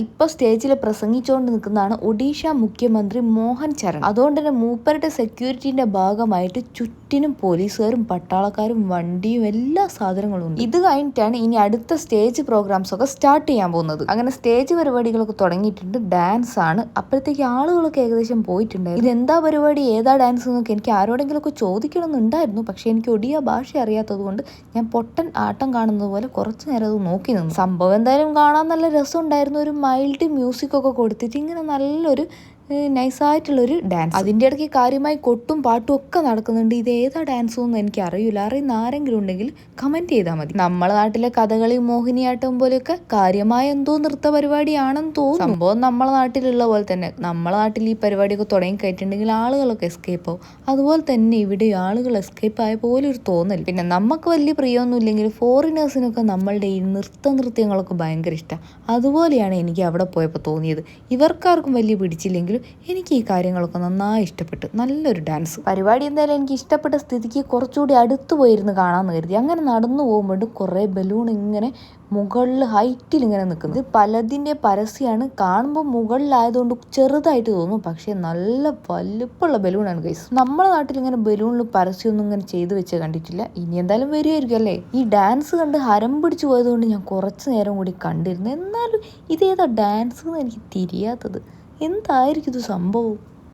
ഇപ്പോൾ സ്റ്റേജിൽ പ്രസംഗിച്ചുകൊണ്ട് നിൽക്കുന്നതാണ് ഒഡീഷ മുഖ്യമന്ത്രി മോഹൻ ചരൺ. അതുകൊണ്ട് തന്നെ മൂപ്പരുടെ സെക്യൂരിറ്റിന്റെ ഭാഗമായിട്ട് ചുറ്റിനും പോലീസുകാരും പട്ടാളക്കാരും വണ്ടിയും എല്ലാ സാധനങ്ങളും ഉണ്ട്. ഇത് കഴിഞ്ഞിട്ടാണ് ഇനി അടുത്ത സ്റ്റേജ് പ്രോഗ്രാംസ് ഒക്കെ സ്റ്റാർട്ട് ചെയ്യാൻ പോകുന്നത്. അങ്ങനെ സ്റ്റേജ് പരിപാടികളൊക്കെ തുടങ്ങിയിട്ടുണ്ട്. ഡാൻസ് ആണ്. അപ്പോഴത്തേക്ക് ആളുകളൊക്കെ ഏകദേശം പോയിട്ടുണ്ടായിരുന്നു. ഇതെന്താ പരിപാടി, ഏതാ ഡാൻസ് എന്നൊക്കെ എനിക്ക് ആരോടെങ്കിലും ഒക്കെ ചോദിക്കണമെന്നുണ്ടായിരുന്നു. പക്ഷെ എനിക്ക് ഒഡിയ ഭാഷ അറിയാത്തത് കൊണ്ട് ഞാൻ പൊട്ടൻ ആട്ടം കാണുന്നത് പോലെ കുറച്ചു നേരം അത് നോക്കി നിന്നു. സംഭവം എന്തായാലും കാണാൻ നല്ല രസമുണ്ടായിരുന്നു. ഒരു മൈൽഡ് മ്യൂസിക് ഒക്കെ കൊടുത്തിട്ട് ഇങ്ങനെ നല്ലൊരു നൈസായിട്ടുള്ളൊരു ഡാൻസ്. അതിൻ്റെ ഇടയ്ക്ക് കാര്യമായി കൊട്ടും പാട്ടും ഒക്കെ നടക്കുന്നുണ്ട്. ഇത് ഏതാ ഡാൻസ് ഒന്നും എനിക്ക് അറിയില്ല. അറിയുന്ന ആരെങ്കിലും ഉണ്ടെങ്കിൽ കമൻറ്റ് ചെയ്താൽ മതി. നമ്മളെ നാട്ടിലെ കഥകളി മോഹിനിയാട്ടം പോലെയൊക്കെ കാര്യമായ എന്തോ നൃത്ത പരിപാടിയാണെന്ന് തോന്നുന്നു. സംഭവം നമ്മളെ നാട്ടിലുള്ള പോലെ തന്നെ. നമ്മളെ നാട്ടിൽ ഈ പരിപാടിയൊക്കെ തുടങ്ങി കഴിഞ്ഞിട്ടുണ്ടെങ്കിൽ ആളുകളൊക്കെ എസ്കേപ്പ് ആവും. അതുപോലെ തന്നെ ഇവിടെ ആളുകൾ എസ്കേപ്പ് ആയ പോലെ ഒരു തോന്നൽ. പിന്നെ നമുക്ക് വലിയ പ്രിയമൊന്നും ഇല്ലെങ്കിൽ ഫോറിനേഴ്സിനൊക്കെ നമ്മളുടെ ഈ നൃത്യങ്ങളൊക്കെ ഭയങ്കര ഇഷ്ടമാണ്. അതുപോലെയാണ് എനിക്ക് അവിടെ പോയപ്പോൾ തോന്നിയത്. ഇവർക്കാർക്കും വലിയ പിടിച്ചില്ലെങ്കിലും എനിക്ക് ഈ കാര്യങ്ങളൊക്കെ നന്നായി ഇഷ്ടപ്പെട്ടു. നല്ലൊരു ഡാൻസ് പരിപാടി. എന്തായാലും എനിക്ക് ഇഷ്ടപ്പെട്ട സ്ഥിതിക്ക് കുറച്ചുകൂടി അടുത്ത് പോയിരുന്ന് കാണാമെന്ന് കരുതി. അങ്ങനെ നടന്നു പോകുമ്പോഴും കുറേ ബലൂൺ ഇങ്ങനെ മുകളിൽ ഹൈറ്റിൽ ഇങ്ങനെ നിൽക്കുന്നത്. ഇത് പലതിൻ്റെ പരസ്യമാണ്. കാണുമ്പോൾ മുകളിലായതുകൊണ്ട് ചെറുതായിട്ട് തോന്നും, പക്ഷേ നല്ല വലുപ്പമുള്ള ബലൂണാണ് ഗൈസ്. നമ്മുടെ നാട്ടിൽ ഇങ്ങനെ ബലൂണിൽ പരസ്യമൊന്നും ഇങ്ങനെ ചെയ്ത് വെച്ച് കണ്ടിട്ടില്ല. ഇനി എന്തായാലും വരുമായിരിക്കും അല്ലേ. ഈ ഡാൻസ് കണ്ട് ഹരം പിടിച്ചു പോയതുകൊണ്ട് ഞാൻ കുറച്ച് നേരം കൂടി കണ്ടിരുന്നു. എന്നാലും ഇതേതാ ഡാൻസ് എന്ന് എനിക്ക് തിരിയാത്തത്. എന്തായിരിക്കും ഇത് സംഭവം?